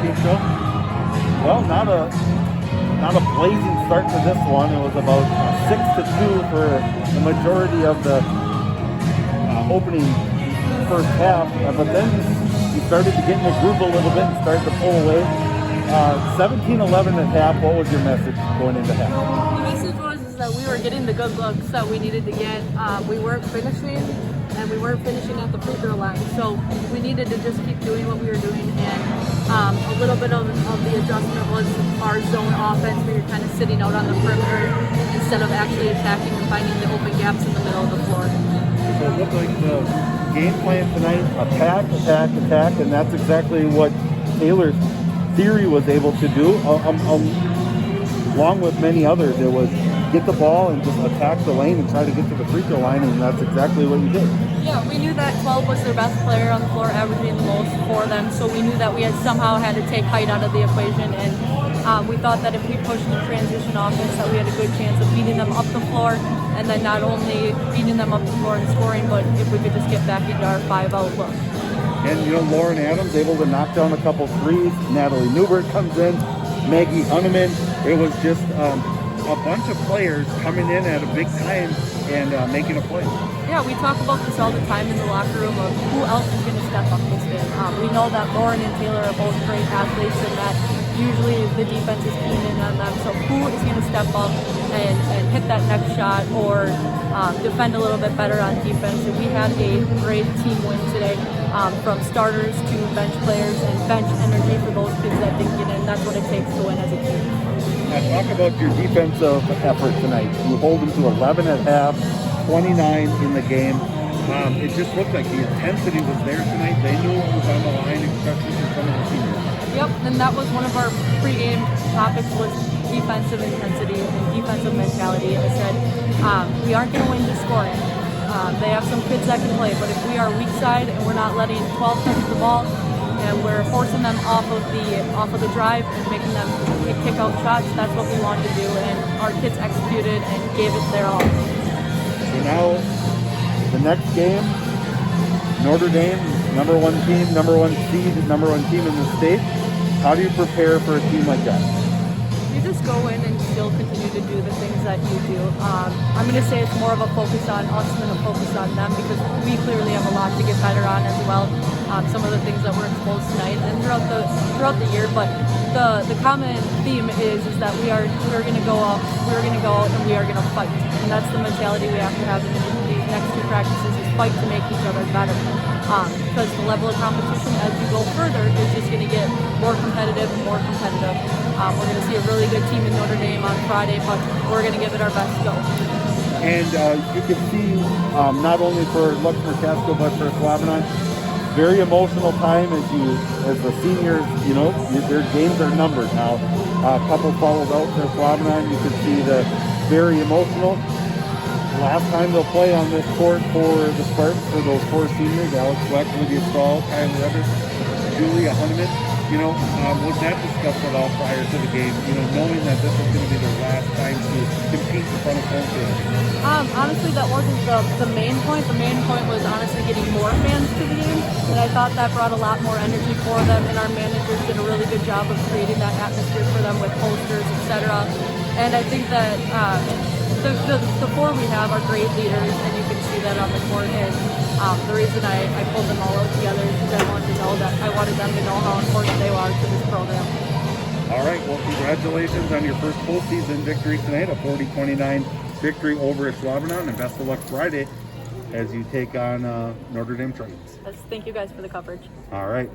pregame show? Well, not a blazing start to this one. It was about 6-2 for the majority of the opening first half, but then you started to get in the groove a little bit and started to pull away. 17-11 at half. What was your message going into half? The message was that we were getting the good looks that we needed to get. We weren't finishing, and we weren't finishing at the free throw line. So we needed to just keep doing what we were doing. And a little bit of the adjustment was our zone offense, where you're kind of sitting out on the perimeter instead of actually attacking and finding the open gaps in the middle of the floor. So it looked like the game plan tonight: attack, attack, attack, and that's exactly what Taylor's theory was able to do, along with many others. It was get the ball and just attack the lane and try to get to the free throw line, and that's exactly what you did. Yeah, we knew that 12 was their best player on the floor, averaging the most for them, so we knew that we had somehow had to take height out of the equation, and we thought that if we pushed the transition offense that we had a good chance of beating them up the floor, and then not only beating them up the floor and scoring, but if we could just get back into our 5-out look. And, Lauren Adams able to knock down a couple threes. Natalie Newbert comes in. Maggie Hunneman. It was just a bunch of players coming in at a big time and making a play. Yeah, we talk about this all the time in the locker room of who else is going to step up this game. We know that Lauren and Taylor are both great athletes, and that usually the defense is keying in on them. So who is going to step up and hit that next shot or defend a little bit better on defense? And we had a great team win today, from starters to bench players, and bench energy for those kids that didn't get in. That's what it takes to win as a team. Now talk about your defensive effort tonight. You hold them to 11 at half, 29 in the game. It just looked like the intensity was there tonight. They knew what was on the line, especially for some of the seniors. Yep, and that was one of our pregame topics, was defensive intensity and defensive mentality. I said, we aren't going to win just scoring. They have some kids that can play, but if we are weak side and we're not letting 12 touch the ball, and we're forcing them off of the drive and making them kick out shots, that's what we wanted to do, and our kids executed and gave it their all. So now, the next game, Notre Dame, number one team, number one seed, number one team in the state. How do you prepare for a team like that? You just go in and still continue to do the things that you do. I'm going to say it's more of a focus on us than a focus on them, because we clearly have a lot to get better on as well. Some of the things that were exposed tonight and throughout the year, but the common theme is that we're going to go out and we are going to fight, and that's the mentality we have to have in these next two practices, is fight to make each other better. Because the level of competition as you go further is just going to get more competitive and more competitive. We're going to see a really good team in Notre Dame on Friday, but we're going to give it our best go. And you can see, not only for Luxemburg-Casco, but for Slavinon, very emotional time as the seniors, their games are numbered now. A couple followed out for Slavinon. You can see the very emotional. Last time they'll play on this court for the Spartans, for those four seniors: Alex Weck, Lydia Stahl, Kylie Rivers, Julia Hunneman. Was that discussed at all prior to the game? Knowing that this was going to be their last time to compete in front of home fans. Honestly, that wasn't the main point. The main point was honestly getting more fans to the game, and I thought that brought a lot more energy for them. And our managers did a really good job of creating that atmosphere for them with posters, etc. And I think that the four we have are great leaders, and you can see that on the court. And the reason I pulled them all out together is because I wanted them to know how important they are to this program. All right, well, congratulations on your first full season victory tonight, a 40-29 victory over at Slavinon, and best of luck Friday as you take on Notre Dame Trojans. Thank you guys for the coverage. All right.